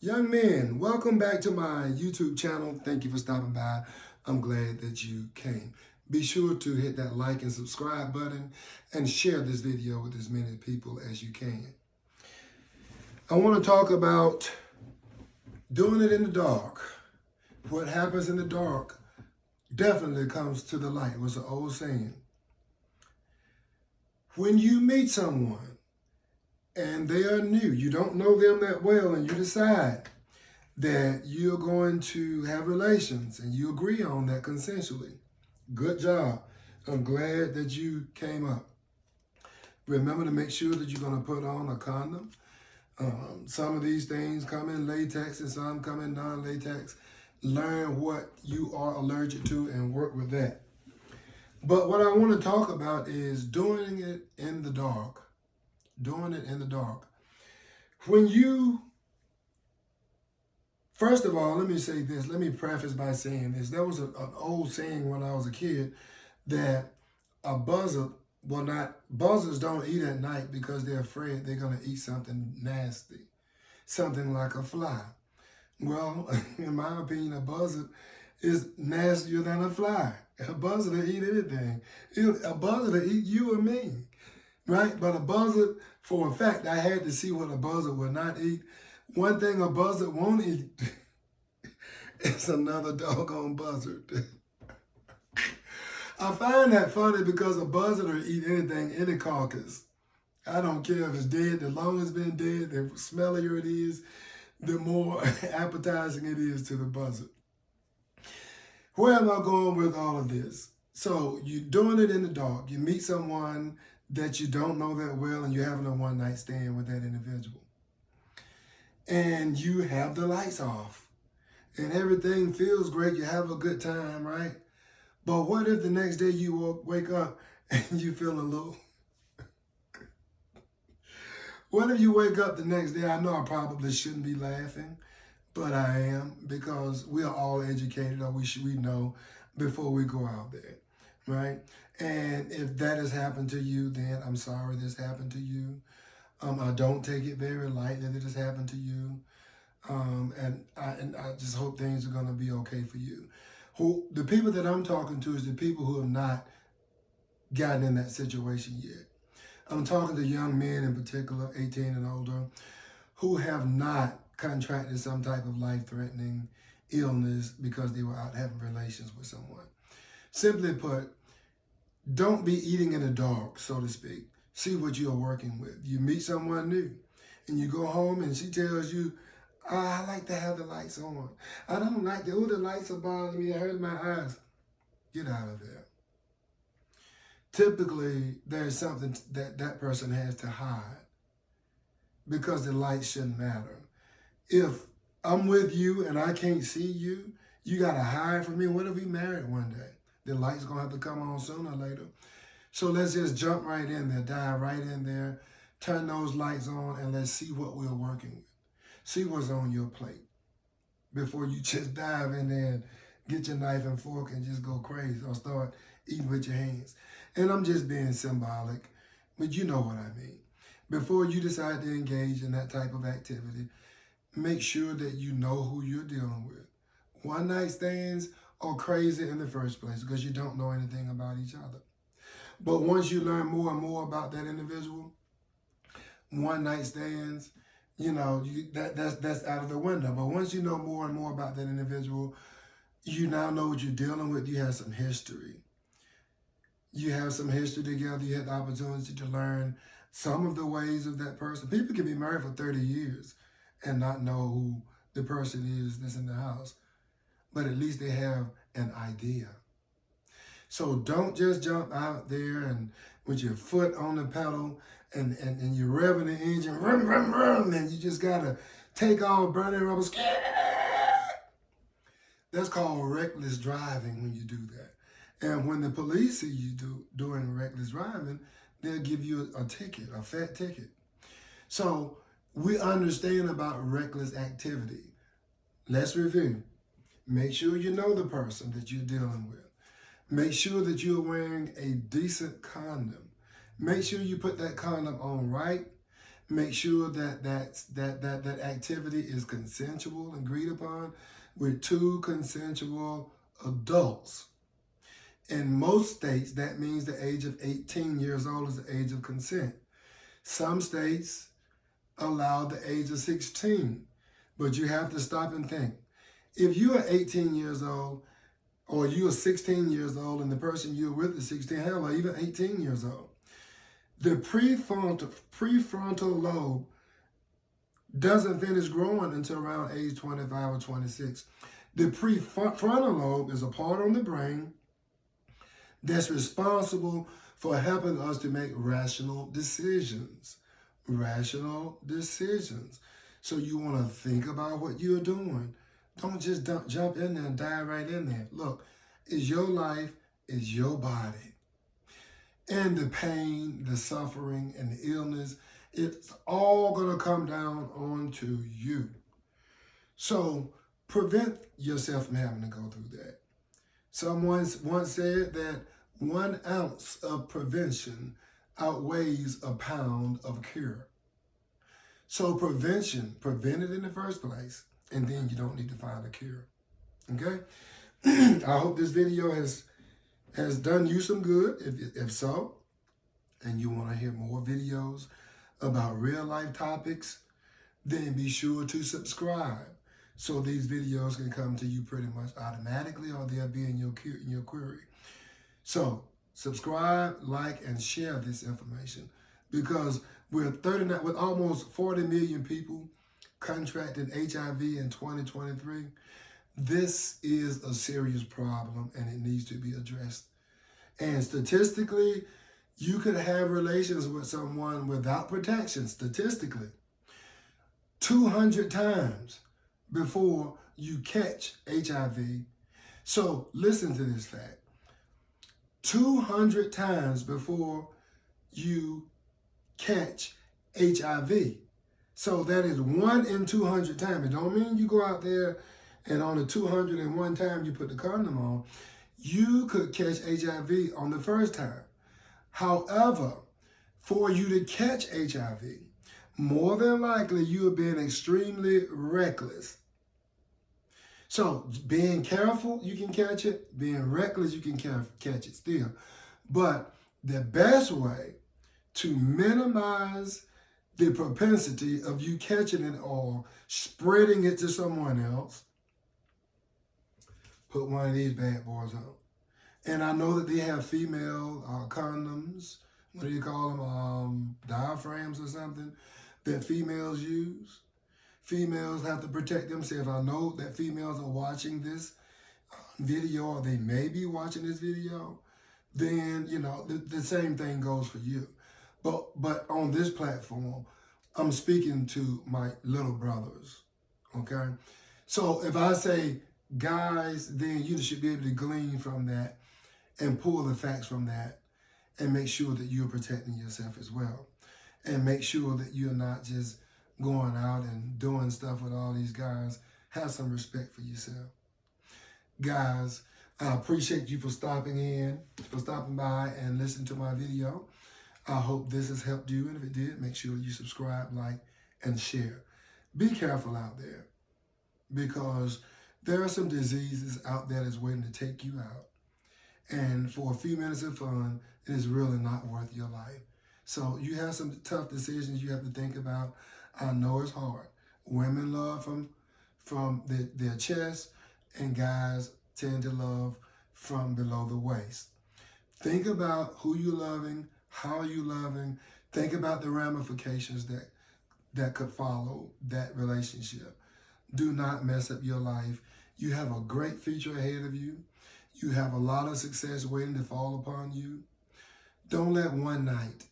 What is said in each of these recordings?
Young men, welcome back to my YouTube channel. Thank you for stopping by. I'm glad that you came. Be sure to hit that like and subscribe button and share this video with as many people as you can. I want to talk about doing it in the dark. What happens in the dark definitely comes to the light. It was an old saying. When you meet someone and they are new, you don't know them that well, and you decide that you're going to have relations and you agree on that consensually. Good job. I'm glad that you came up. Remember to make sure that you're going to put on a condom. Some of these things come in latex and some come in non-latex. Learn what you are allergic to and work with that. But what I want to talk about is doing it in the dark. Doing it in the dark. First of all, let me say this. Let me preface by saying this. There was an old saying when I was a kid that buzzards don't eat at night because they're afraid they're going to eat something nasty, something like a fly. Well, in my opinion, a buzzard is nastier than a fly. A buzzard will eat anything. A buzzard will eat you or me, right? But a buzzard, for a fact, I had to see what a buzzard will not eat. One thing a buzzard won't eat is another doggone buzzard. I find that funny because a buzzard will eat anything, any carcass. I don't care if it's dead. The longer it's been dead, the smellier it is, the more appetizing it is to the buzzard. Where am I going with all of this? So you're doing it in the dark. You meet someone that you don't know that well and you're having a one-night stand with that individual. And you have the lights off. And everything feels great. You have a good time, right? But what if the next day you wake up and you feel a little... What if you wake up the next day? I know I probably shouldn't be laughing, but I am, because we are all educated, or we know before we go out there, right? And if that has happened to you, then I'm sorry this happened to you. I don't take it very lightly that it has happened to you. And I just hope things are going to be okay for you. The people that I'm talking to is the people who have not gotten in that situation yet. I'm talking to young men in particular, 18 and older, who have not contracted some type of life-threatening illness because they were out having relations with someone. Simply put, don't be eating in the dark, so to speak. See what you're working with. You meet someone new and you go home and she tells you, I like to have the lights on. I don't like the lights are bothering me. It hurts my eyes. Get out of there. Typically, there's something that person has to hide because the lights shouldn't matter. If I'm with you and I can't see you, you got to hide from me. What if we married one day? The light's going to have to come on sooner or later. So let's just jump right in there, dive right in there, turn those lights on, and let's see what we're working with. See what's on your plate before you just dive in there and get your knife and fork and just go crazy or start eating with your hands. And I'm just being symbolic, but you know what I mean. Before you decide to engage in that type of activity, make sure that you know who you're dealing with. One-night stands are crazy in the first place because you don't know anything about each other. But once you learn more and more about that individual, one-night stands, you know, that's out of the window. But once you know more and more about that individual, you now know what you're dealing with. You have some history. You have some history together. You had the opportunity to learn some of the ways of that person. People can be married for 30 years and not know who the person is that's in the house. But at least they have an idea. So don't just jump out there and with your foot on the pedal and you're revving the engine, rum, rum, rum, and you just got to take off burning rubber. That's called reckless driving when you do that. And when the police see you doing reckless driving, they'll give you a ticket, a fat ticket. So we understand about reckless activity. Let's review. Make sure you know the person that you're dealing with. Make sure that you're wearing a decent condom. Make sure you put that condom on right. Make sure that activity is consensual and agreed upon with two consensual adults. In most states, that means the age of 18 years old is the age of consent. Some states allow the age of 16, but you have to stop and think. If you are 18 years old or you are 16 years old and the person you're with is 16, hell, or even 18 years old, the prefrontal lobe doesn't finish growing until around age 25 or 26. The prefrontal lobe is a part on the brain that's responsible for helping us to make rational decisions. Rational decisions. So you want to think about what you're doing. Don't just jump in there and dive right in there. Look, it's your life, it's your body. And the pain, the suffering, and the illness, it's all going to come down onto you. So prevent yourself from having to go through that. Someone once said that 1 ounce of prevention outweighs a pound of cure. So prevention, prevent it in the first place, and then you don't need to find a cure. Okay? I hope this video has done you some good. If so, and you want to hear more videos about real life topics, then be sure to subscribe so these videos can come to you pretty much automatically, or they'll be in your query. So subscribe, like, and share this information, because we're 39 with almost 40 million people contracted HIV in 2023. This is a serious problem and it needs to be addressed. And statistically, you could have relations with someone without protection, statistically, 200 times before you catch HIV. So listen to this fact. 200 times before you catch HIV. So that is 1 in 200 times. It don't mean you go out there and on the 201 time you put the condom on. You could catch HIV on the first time. However, for you to catch HIV, more than likely you have been extremely reckless. So being careful, you can catch it. Being reckless, you can catch it still. But the best way to minimize the propensity of you catching it or spreading it to someone else, put one of these bad boys on. And I know that they have female condoms, what do you call them, diaphragms or something, that females use. Females have to protect themselves. I know that females are watching this video, or they may be watching this video. Then, you know, the same thing goes for you. But on this platform, I'm speaking to my little brothers, okay? So if I say guys, then you should be able to glean from that and pull the facts from that and make sure that you're protecting yourself as well. And make sure that you're not just going out and doing stuff with all these guys. Have some respect for yourself. Guys, I appreciate you for stopping by and listening to my video. I hope this has helped you, and if it did, make sure you subscribe, like, and share. Be careful out there, because there are some diseases out there that's waiting to take you out. And for a few minutes of fun, it is really not worth your life. So you have some tough decisions you have to think about. I know it's hard. Women love from their chest, and guys tend to love from below the waist. Think about who you're loving, how you're loving. Think about the ramifications that could follow that relationship. Do not mess up your life. You have a great future ahead of you. You have a lot of success waiting to fall upon you. Don't let one night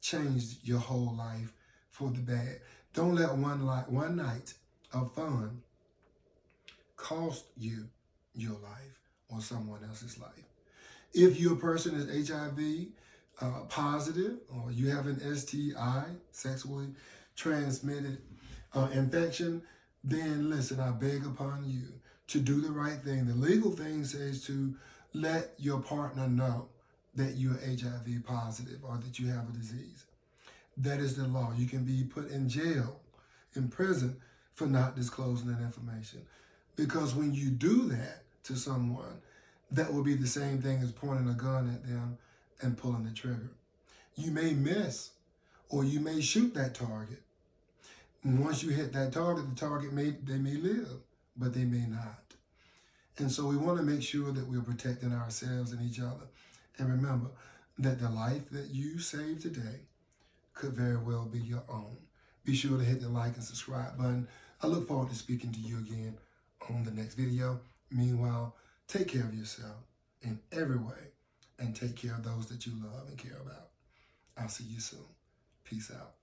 change your whole life for the bad. Don't let one night of fun cost you your life or someone else's life. If your person is HIV positive, or you have an STI, sexually transmitted infection, then listen, I beg upon you to do the right thing. The legal thing says to let your partner know that you're HIV positive or that you have a disease. That is the law. You can be put in jail, in prison, for not disclosing that information. Because when you do that to someone, that will be the same thing as pointing a gun at them and pulling the trigger. You may miss, or you may shoot that target. And once you hit that target, they may live, but they may not. And so we want to make sure that we're protecting ourselves and each other. And remember that the life that you save today could very well be your own. Be sure to hit the like and subscribe button. I look forward to speaking to you again on the next video. Meanwhile, take care of yourself in every way and take care of those that you love and care about. I'll see you soon. Peace out.